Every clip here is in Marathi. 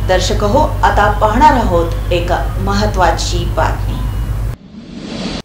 दर्शक हो, आता पाहणार आहोत एक महत्त्वाची बातमी।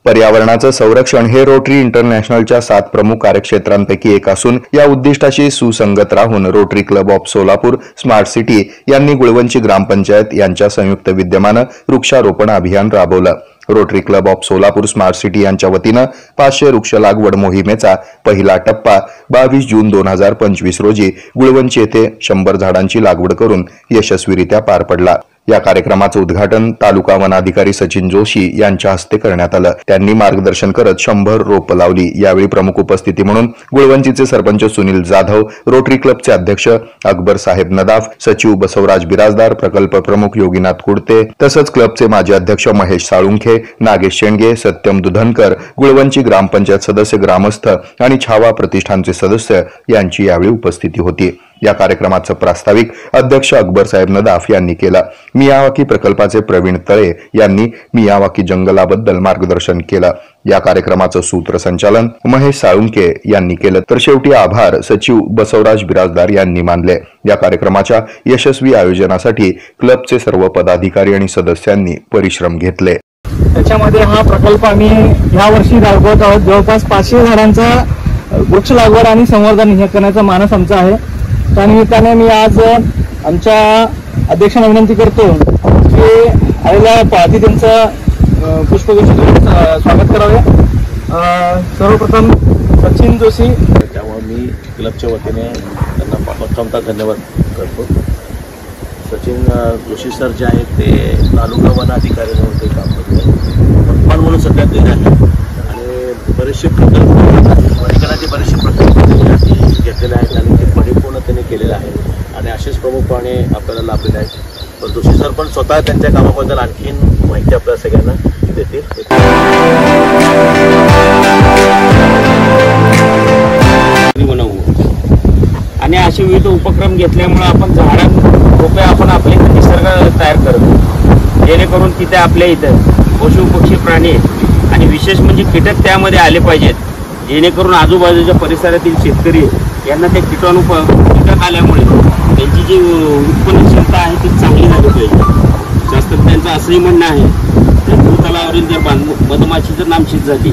पर्यावरणाचं संरक्षण हे रोटरी इंटरनॅशनलच्या 7 प्रमुख कार्यक्षेत्रांपैकी एक असून या उद्दिष्टाशी सुसंगत राहून rotary club of Solapur smart city यांनी गुळवंची ग्रामपंचायत यांच्या संयुक्त विद्यमानं वृक्षारोपण अभियान राबवलं। Rotary club of Solapur smart city यांच्या वतीनं 500 वृक्ष लागवड मोहिमेचा पहिला टप्पा 22 जून 2025 रोजी गुळवंची येथे 100 झाडांची लागवड करून यशस्वीरित्या पार पडला। या कार्यक्रमाचं उद्घाटन तालुका वनाधिकारी सचिन जोशी यांच्या हस्ते करण्यात आलं। त्यांनी मार्गदर्शन करत 100 रोप लावली। यावेळी प्रमुख उपस्थिती म्हणून गुळवंचीचे सरपंच सुनील जाधव, रोटरी क्लबचे अध्यक्ष अकबर साहेब नदाफ, सचिव बसवराज बिराजदार, प्रकल्प प्रमुख योगीनाथ कुडते तसंच क्लबचे माजी अध्यक्ष महेश साळुंखे, नागेश शेंडगे, सत्यम दुधनकर, गुळवंची ग्रामपंचायत सदस्य, ग्रामस्थ आणि छावा प्रतिष्ठानचे सदस्य यांची यावेळी उपस्थिती होती। या कार्यक्रमाचं प्रास्ताविक अध्यक्ष अकबर साहेब नदाफ यांनी केलं। मियावाकी प्रकल्पाचे प्रवीण तळे यांनी मियावाकी जंगलाबद्दल मार्गदर्शन केलं। या कार्यक्रमाचं सूत्रसंचालन महेश साळुंके यांनी केलं। तर शेवटी आभार सचिव बसवराज बिराजदार यांनी मानले। या कार्यक्रमाच्या यशस्वी आयोजनासाठी क्लबचे सर्व पदाधिकारी आणि सदस्यांनी परिश्रम घेतले। त्याच्यामध्ये हा प्रकल्प आम्ही या वर्षी राबवत आहोत। जवळपास 500 झाडांचा वृक्ष लागवड आणि संवर्धन हे करण्याचा मानस आमचा आहे। त्यानिमित्ताने मी आज आमच्या अध्यक्षांना विनंती करतो की आलेल्या अतिथींचं पुष्पगुच्छ स्वागत करावे। सर्वप्रथम सचिन जोशी, त्यामुळे मी क्लबच्या वतीने त्यांना प्रथमतः धन्यवाद करतो। सचिन जोशी सर जे आहेत ते तालुका वन अधिकारी म्हणून ते काम करतात, पण म्हणून सध्या ते आहेत आणि बरेचसे प्रकल्प वनीकरणाचे बरेचसे प्रकल्प घेतलेले आहेत आणि ते परिपूर्ण त्यांनी केलेले आहे आणि असेच प्रमुख पाहुणे आपल्याला लाभलेले आहेत। पण जोशी सर पण स्वतः त्यांच्या कामाबद्दल आणखीन माहिती आपल्या सगळ्यांना देतील। आणि असे विविध उपक्रम घेतल्यामुळे आपण रोपे आपण आपले निसर्ग तयार करतो, जेणेकरून तिथे आपल्या इथं पशु पक्षी प्राणी आणि विशेष म्हणजे कीटक त्यामध्ये आले पाहिजेत, जेणेकरून आजूबाजूच्या परिसरातील शेतकरी यांना ते कीटक आल्यामुळे त्यांची जी उत्पन्न क्षमता आहे ती चांगली झाली पाहिजे। शास्त्रज्ञांचं असंही म्हणणं आहे तर भूतलावरील जर मधमाशी जर नामशेष झाली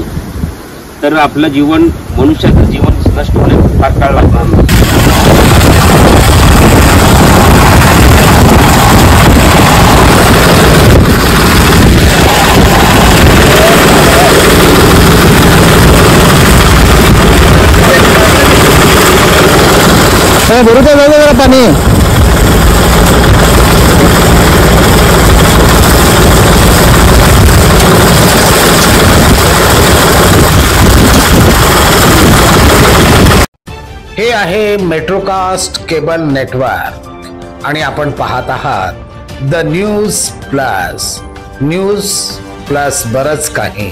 तर आपलं जीवन, मनुष्याचं जीवन नष्ट होण्यास फार काळ लागणार नाही। बरोबर जरा पाणी हे आहे मेट्रोकास्ट केबल नेटवर्क आणि आपण पाहत आहात द न्यूज प्लस बरच काही।